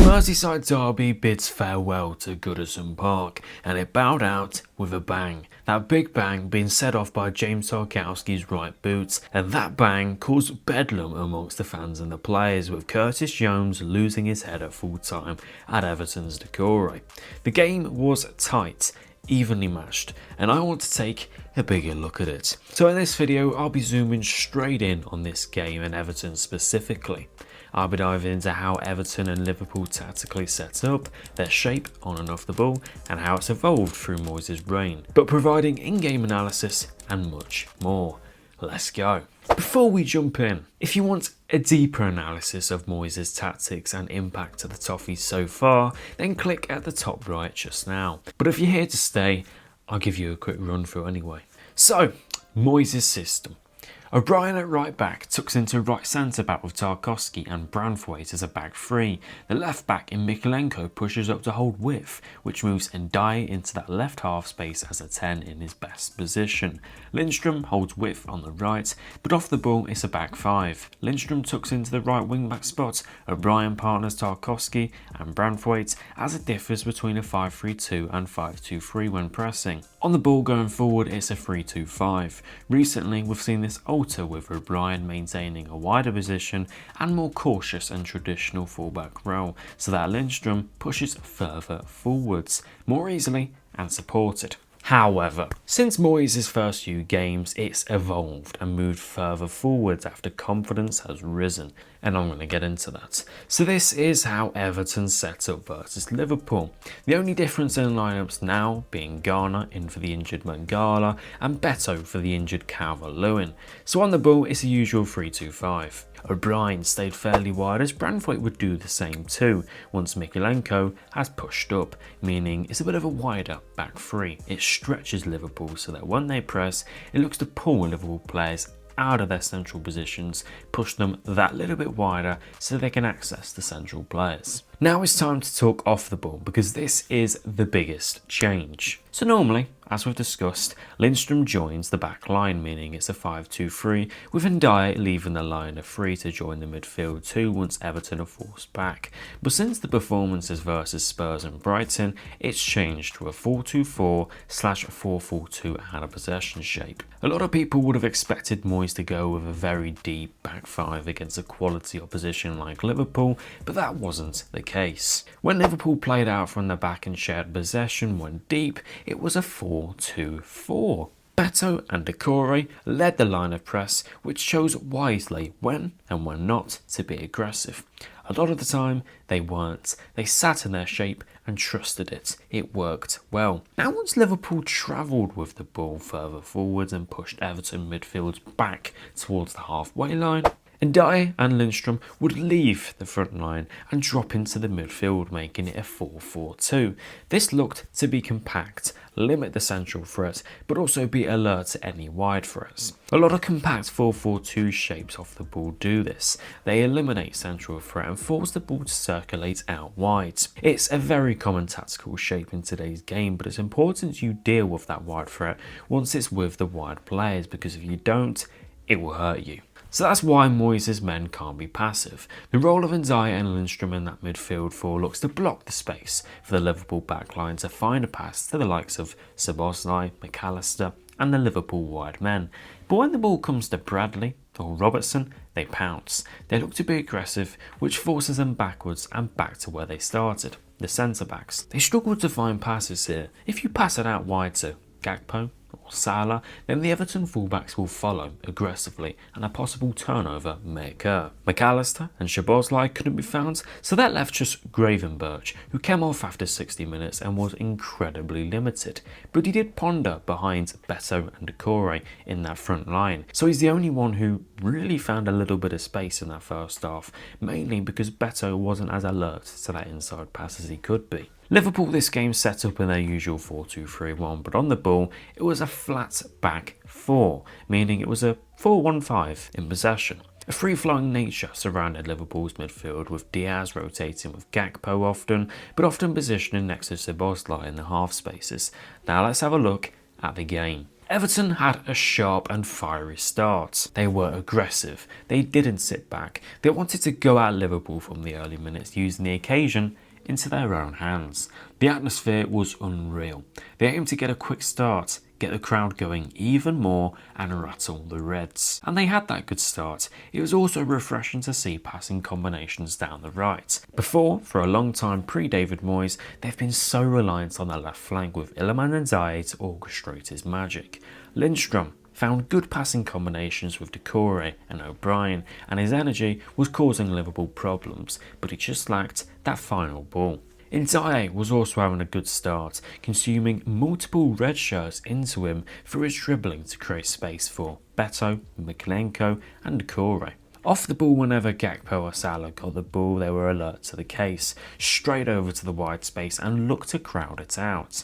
Merseyside derby bids farewell to Goodison Park, and it bowed out with a bang. That big bang being set off by James Tarkowski's right boot, and that bang caused bedlam amongst the fans and the players, with Curtis Jones losing his head at full time at Everton's Doucouré. The game was tight, evenly matched, and I want to take a bigger look at it. So in this video I'll be zooming straight in on this game and Everton specifically. I'll be diving into how Everton and Liverpool tactically set up, their shape on and off the ball, and how it's evolved through Moyes' reign, but providing in-game analysis and much more. Let's go. Before we jump in, if you want a deeper analysis of Moyes' tactics and impact to the toffees so far, then click at the top right just now. But if you're here to stay, I'll give you a quick run through anyway. So, Moyes' system. O'Brien at right back tucks into right centre back with Tarkowski and Branthwaite as a back three. The left back in Mykolenko pushes up to hold width, which moves Ndiaye into that left half space as a 10 in his best position. Lindstrom holds width on the right, but off the ball it's a back five. Lindstrom tucks into the right wing back spot. O'Brien partners Tarkowski and Branthwaite as it differs between a 5-3-2 and 5-2-3 when pressing. On the ball going forward it's a 3-2-5. Recently we've seen this alter with O'Brien maintaining a wider position and more cautious and traditional fullback role, so that Lindstrom pushes further forwards, more easily and supported. However, since Moyes' first few games, it's evolved and moved further forwards after confidence has risen, and I'm going to get into that. So this is how Everton set up versus Liverpool. The only difference in lineups now being Garner in for the injured Mangala and Beto for the injured calvert-lewin. So on the ball, it's the usual 3-2-5. O'Brien stayed fairly wide as Branthwaite would do the same too once Mykolenko has pushed up, meaning it's a bit of a wider back three. It stretches Liverpool so that when they press, it looks to pull Liverpool players out of their central positions, push them that little bit wider so they can access the central players. Now it's time to talk off the ball because this is the biggest change. So normally, as we've discussed, Lindstrom joins the back line, meaning it's a 5-2-3, with Ndiaye leaving the line of three to join the midfield too once Everton are forced back. But since the performances versus Spurs and Brighton, it's changed to a 4-2-4/4-4-2 out of possession shape. A lot of people would have expected Moyes to go with a very deep back five against a quality opposition like Liverpool, but that wasn't the case. When Liverpool played out from the back and shared possession went deep, it was a 4-2-4. Beto and Doucouré led the line of press, which chose wisely when and when not to be aggressive. A lot of the time they weren't. They sat in their shape and trusted it. It worked well. Now once Liverpool travelled with the ball further forwards and pushed Everton midfield back towards the halfway line, Ndiaye and Lindstrom would leave the front line and drop into the midfield, making it a 4-4-2. This looked to be compact, limit the central threat, but also be alert to any wide threats. A lot of compact 4-4-2 shapes off the ball do this. They eliminate central threat and force the ball to circulate out wide. It's a very common tactical shape in today's game, but it's important you deal with that wide threat once it's with the wide players, because if you don't, it will hurt you. So that's why Moyes' men can't be passive. The role of Ndiaye and Lindstrom in that midfield four looks to block the space for the Liverpool backline to find a pass to the likes of Szoboszlai, McAllister and the Liverpool wide men. But when the ball comes to Bradley or Robertson, they pounce. They look to be aggressive, which forces them backwards and back to where they started, the centre-backs. They struggle to find passes here. If you pass it out wide to Gakpo or Salah, then the Everton fullbacks will follow aggressively and a possible turnover may occur. McAllister and Szoboszlai couldn't be found, so that left just Gravenberch, who came off after 60 minutes and was incredibly limited. But he did ponder behind Beto and Doucouré in that front line, so he's the only one who really found a little bit of space in that first half, mainly because Beto wasn't as alert to that inside pass as he could be. Liverpool this game set up in their usual 4-2-3-1, but on the ball it was a flat back four, meaning it was a 4-1-5 in possession. A free-flowing nature surrounded Liverpool's midfield, with Diaz rotating with Gakpo often, but often positioning next to Szoboszlai in the half spaces. Now let's have a look at the game. Everton had a sharp and fiery start. They were aggressive, they didn't sit back, they wanted to go at Liverpool from the early minutes, using the occasion into their own hands. The atmosphere was unreal. They aimed to get a quick start, get the crowd going even more and rattle the Reds. And they had that good start. It was also refreshing to see passing combinations down the right. Before, for a long time pre-David Moyes, they've been so reliant on their left flank with ndiaye to orchestrate his magic. Lindstrom found good passing combinations with Doucouré and O'Brien, and his energy was causing Liverpool problems, but he just lacked that final ball. Ndiaye was also having a good start, consuming multiple red shirts into him through his dribbling to create space for Beto, Mykolenko and Doucouré. Off the ball, whenever Gakpo or Salah got the ball, they were alert to the case, straight over to the wide space and looked to crowd it out.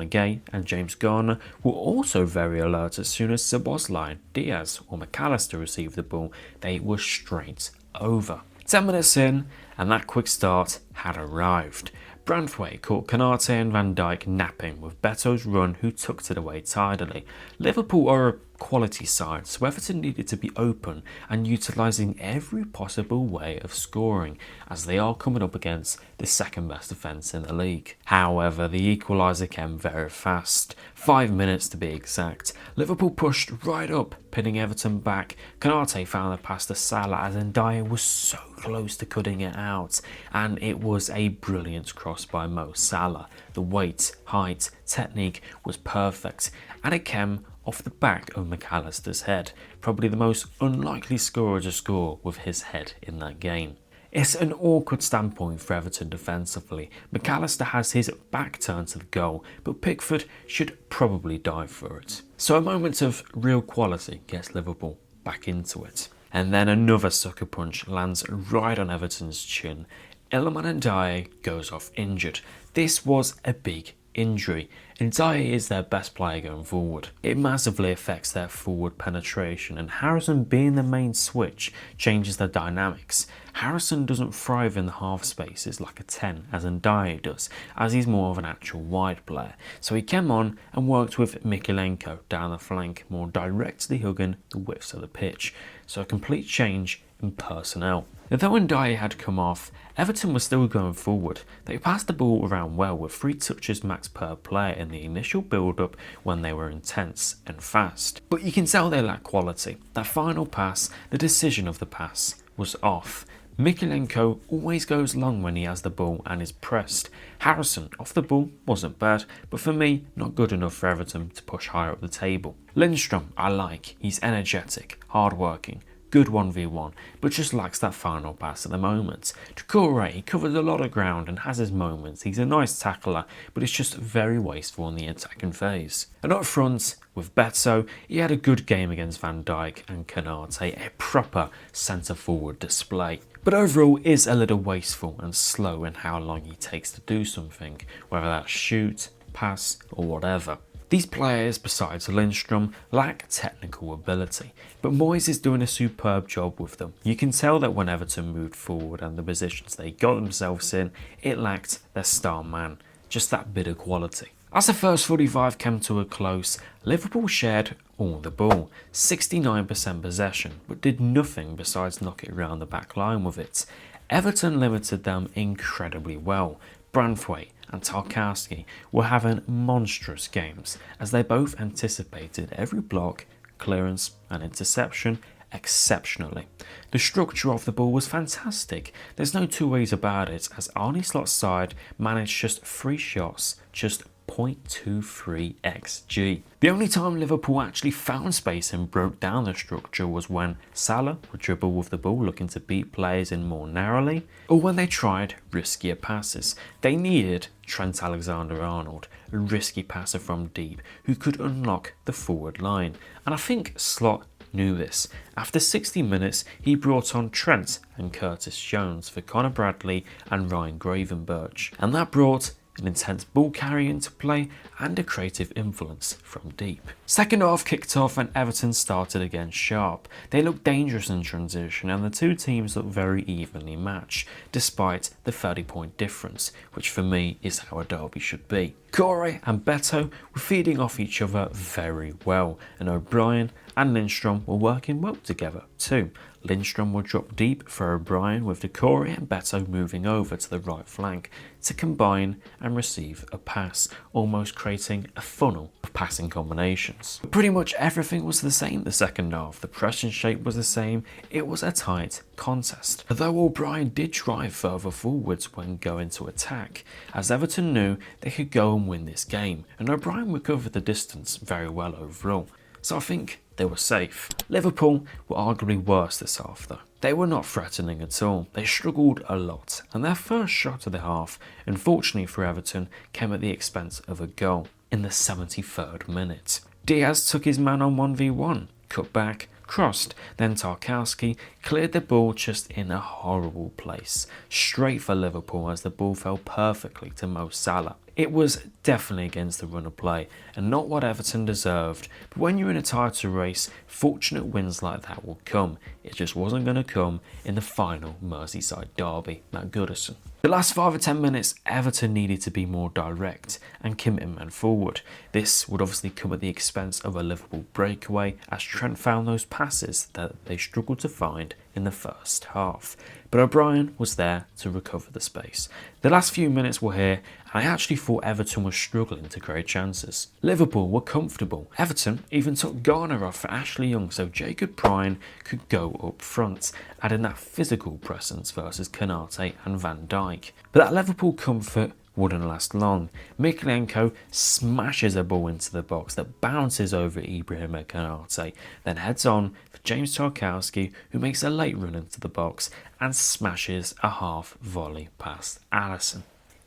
Gay and James Garner were also very alert. As soon as Szoboszlai, Diaz or McAllister received the ball, they were straight over. 10 minutes in and that quick start had arrived. Branthwaite caught Konate and Van Dijk napping with Beto's run, who tucked it away tidily. Liverpool are a quality side, so Everton needed to be open and utilising every possible way of scoring, as they are coming up against the second best defence in the league. However, the equaliser came very fast, 5 minutes to be exact. Liverpool pushed right up, pinning Everton back. Konate found the pass to Salah as Ndiaye was so close to cutting it out, and it was a brilliant cross by Mo Salah. The weight, height, technique was perfect, and it came off the back of McAllister's head, probably the most unlikely scorer to score with his head in that game. It's an awkward standpoint for Everton defensively. McAllister has his back turned to the goal, but Pickford should probably dive for it. So a moment of real quality gets Liverpool back into it. And then another sucker punch lands right on Everton's chin. Iliman Ndiaye goes off injured. This was a big injury. Ndiaye is their best player going forward. It massively affects their forward penetration, and Harrison being the main switch changes the dynamics. Harrison doesn't thrive in the half spaces like a 10 as Ndiaye does, as he's more of an actual wide player. So he came on and worked with Mykolenko down the flank, more directly hugging the widths of the pitch. So a complete change in personnel. Though Ndiaye had come off, Everton was still going forward. They passed the ball around well with 3 touches max per player in the initial build-up when they were intense and fast. But you can tell they lack quality. That final pass, the decision of the pass, was off. Mykolenko always goes long when he has the ball and is pressed. Harrison off the ball wasn't bad, but for me, not good enough for Everton to push higher up the table. Lindstrom I like, he's energetic, hard-working, good 1v1, but just lacks that final pass at the moment. Doucouré, he covers a lot of ground and has his moments. He's a nice tackler, but it's just very wasteful in the attacking phase. And up front, with Beto, he had a good game against Van Dijk and Konate, a proper centre-forward display. But overall is a little wasteful and slow in how long he takes to do something, whether that's shoot, pass or whatever. These players, besides Lindstrom, lack technical ability, but Moyes is doing a superb job with them. You can tell that when Everton moved forward and the positions they got themselves in, it lacked their star man, just that bit of quality. As the first 45 came to a close, Liverpool shared all the ball, 69% possession, but did nothing besides knock it around the back line with it. Everton limited them incredibly well. Branthwaite and Tarkowski were having monstrous games, as they both anticipated every block, clearance and interception exceptionally. The structure of the ball was fantastic. There's no two ways about it, as Arne Slot's side managed just 3 shots, just 0.23 xg. The only time Liverpool actually found space and broke down the structure was when Salah would dribble with the ball looking to beat players in more narrowly, or when they tried riskier passes. They needed Trent Alexander-Arnold, a risky passer from deep who could unlock the forward line, and I think Slot knew this. After 60 minutes, he brought on Trent and Curtis Jones for Conor Bradley and Ryan Gravenberch, and that brought an intense ball carry into play and a creative influence from deep. Second half kicked off and Everton started again sharp. They looked dangerous in transition and the two teams looked very evenly matched, despite the 30-point difference, which for me is how a derby should be. Doucouré and Beto were feeding off each other very well, and O'Brien and Lindstrom were working well together too. Lindstrom would drop deep for O'Brien, with Doucouré and Beto moving over to the right flank to combine and receive a pass, almost creating a funnel of passing combinations. But pretty much everything was the same the second half. The pressing shape was the same. It was a tight contest. Although O'Brien did drive further forwards when going to attack, as Everton knew they could go and win this game, and O'Brien recovered the distance very well overall. So I think they were safe. Liverpool were arguably worse this half though. They were not threatening at all. They struggled a lot, and their first shot of the half, unfortunately for Everton, came at the expense of a goal in the 73rd minute. Diaz took his man on 1v1, cut back, crossed, then Tarkowski cleared the ball just in a horrible place, straight for Liverpool as the ball fell perfectly to Mo Salah. It was definitely against the run of play and not what Everton deserved, but when you're in a title race, fortunate wins like that will come. It just wasn't going to come in the final Merseyside derby at Goodison. The last 5 or 10 minutes, Everton needed to be more direct and commit men forward. This would obviously come at the expense of a Liverpool breakaway, as Trent found those passes that they struggled to find in the first half. But O'Brien was there to recover the space. The last few minutes were here, and I actually thought Everton was struggling to create chances. Liverpool were comfortable. Everton even took Garner off for Ashley Young so Jacob Prine could go up front, adding that physical presence versus Konate and Van Dijk. But that Liverpool comfort wouldn't last long. Mykolenko smashes a ball into the box that bounces over Ibrahim Konate, then heads on for James Tarkowski, who makes a late run into the box and smashes a half volley past Alisson.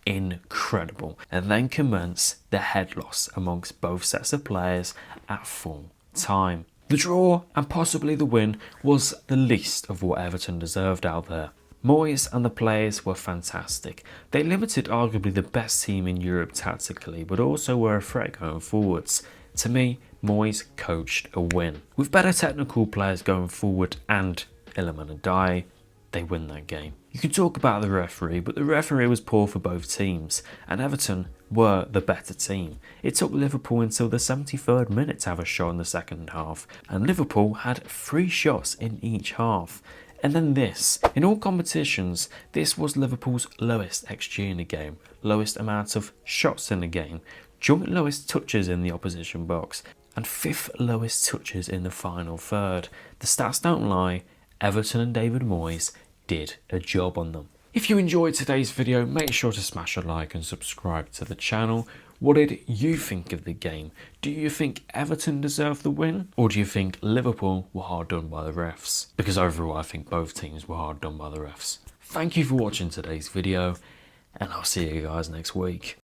Incredible. And then commence the head loss amongst both sets of players at full time. The draw and possibly the win was the least of what Everton deserved out there. Moyes and the players were fantastic. They limited arguably the best team in Europe tactically, but also were a threat going forwards. To me, Moyes coached a win. With better technical players going forward and ndiaye, they win that game. You can talk about the referee, but the referee was poor for both teams, and Everton were the better team. It took Liverpool until the 73rd minute to have a shot in the second half, and Liverpool had 3 shots in each half. And then this. In all competitions, this was Liverpool's lowest XG in the game, lowest amount of shots in the game, joint lowest touches in the opposition box, and 5th lowest touches in the final third. The stats don't lie. Everton and David Moyes did a job on them. If you enjoyed today's video, make sure to smash a like and subscribe to the channel. What did you think of the game? Do you think Everton deserved the win? Or do you think Liverpool were hard done by the refs? Because overall I think both teams were hard done by the refs. Thank you for watching today's video, and I'll see you guys next week.